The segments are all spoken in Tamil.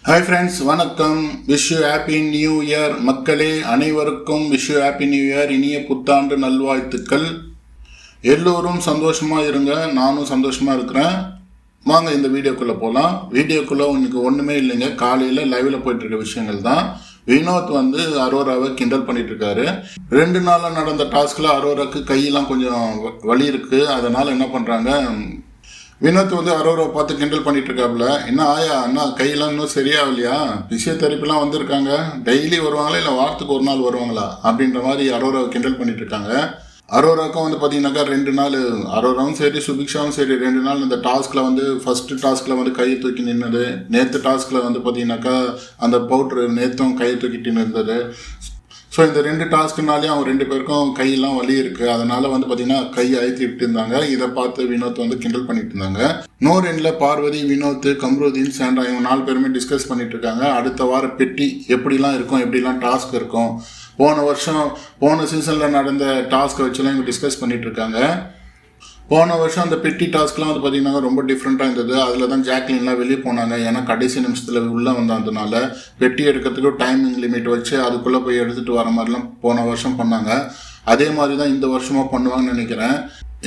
ஹாய் ஃப்ரெண்ட்ஸ், வணக்கம். Wish you happy new year மக்களே. அனைவருக்கும் wish you happy new year, இனிய புத்தாண்டு நல்வாழ்த்துக்கள். எல்லோரும் சந்தோஷமாக இருங்க, நானும் சந்தோஷமாக இருக்கிறேன். வாங்க இந்த வீடியோக்குள்ளே போகலாம். வீடியோக்குள்ளே உங்களுக்கு ஒன்றுமே இல்லைங்க, காலையில் லைவில் போயிட்டுருக்க விஷயங்கள் தான். வினோத் அரோராவை கிண்டல் பண்ணிட்டு இருக்காரு. 2 நாளாக நடந்த டாஸ்கில் அரோராவுக்கு கையெல்லாம் கொஞ்சம் வலி இருக்குது. அதனால் என்ன பண்ணுறாங்க, வினோத் அரோராவை பார்த்து கிண்டல் பண்ணிட்டு இருக்காப்புல. என்ன ஆயா, அண்ணா கையெல்லாம் இன்னும் சரியாகலையா? பிசியோதெரப்பிலாம் வந்திருக்காங்க, டெய்லி வருவாங்களா இல்லை வாரத்துக்கு ஒரு நாள் வருவாங்களா அப்படின்ற மாதிரி அரோராவை கிண்டல் பண்ணிட்டு இருக்காங்க. அரோராவுக்கும் பார்த்தீங்கன்னாக்கா 2 நாள், அரோராவும் சரி சுபிக்ஷாவும் சரி 2 நாள் இந்த டாஸ்கில் ஃபஸ்ட்டு டாஸ்கில் கையை தூக்கி நின்னது. நேற்று டாஸ்கில் பார்த்தீங்கன்னாக்கா அந்த பவுட்ரு நேற்றும் கையை தூக்கிட்டு நின்றது. ஸோ இந்த 2 டாஸ்க்குனாலேயும் அவங்க 2 பேருக்கும் கையெல்லாம் வலி இருக்குது. அதனால் பார்த்தீங்கன்னா கையை அழுத்தி விட்டு இருந்தாங்க. இதை பார்த்து வினோத் கிண்டல் பண்ணிட்டு இருந்தாங்க. நோர் எண்ணில் பார்வதி, வினோத், கம்ருதீன், சாண்டா இவங்க 4 பேருமே டிஸ்கஸ் பண்ணிட்டு இருக்காங்க. அடுத்த வாரம் பெட்டி எப்படிலாம் இருக்கும், எப்படிலாம் டாஸ்க் இருக்கும், போன சீசனில் நடந்த டாஸ்க்கை வச்சுலாம் இவங்க டிஸ்கஸ் பண்ணிட்டு இருக்காங்க. போன வருஷம் அந்த பெட்டி டாஸ்க்லாம் பார்த்தீங்கன்னா ரொம்ப டிஃப்ரெண்ட்டாக இருந்தது. அதில் தான் ஜாக்லின்லாம் வெளியே போனாங்க. ஏன்னா கடைசி நிமிஷத்தில் உள்ளே வந்ததுனால பெட்டி எடுக்கிறதுக்கு டைமிங் லிமிட் வச்சு அதுக்குள்ளே போய் எடுத்துகிட்டு வர மாதிரிலாம் போன வருஷம் பண்ணாங்க. அதே மாதிரி தான் இந்த வருஷமாக பண்ணுவாங்கன்னு நினைக்கிறேன்.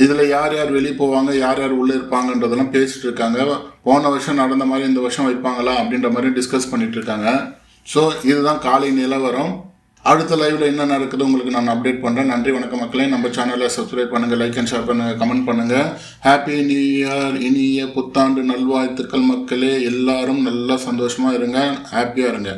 இதில் யார் யார் வெளியே போவாங்க, யார் யார் உள்ளே இருப்பாங்கன்றதெல்லாம் பேசிகிட்டு இருக்காங்க. போன வருஷம் நடந்த மாதிரி இந்த வருஷம் வைப்பாங்களா அப்படின்ற மாதிரி டிஸ்கஸ் பண்ணிகிட்டு இருக்காங்க. ஸோ இதுதான் காலை நிலவரம். அடுத்த லைவில் என்ன நடக்குது உங்களுக்கு நான் அப்டேட் பண்ணுறேன். நன்றி, வணக்கம் மக்களே. நம்ம சேனலை சப்ஸ்கிரைப் பண்ணுங்கள், லைக் அண்ட் ஷேர் பண்ணுங்கள், கமெண்ட் பண்ணுங்கள். ஹாப்பி நியூ இயர், இனிய புத்தாண்டு நல்வாழ்த்துக்கள் மக்களே. எல்லாரும் நல்லா சந்தோஷமாக இருங்க, ஹாப்பியாக இருங்க.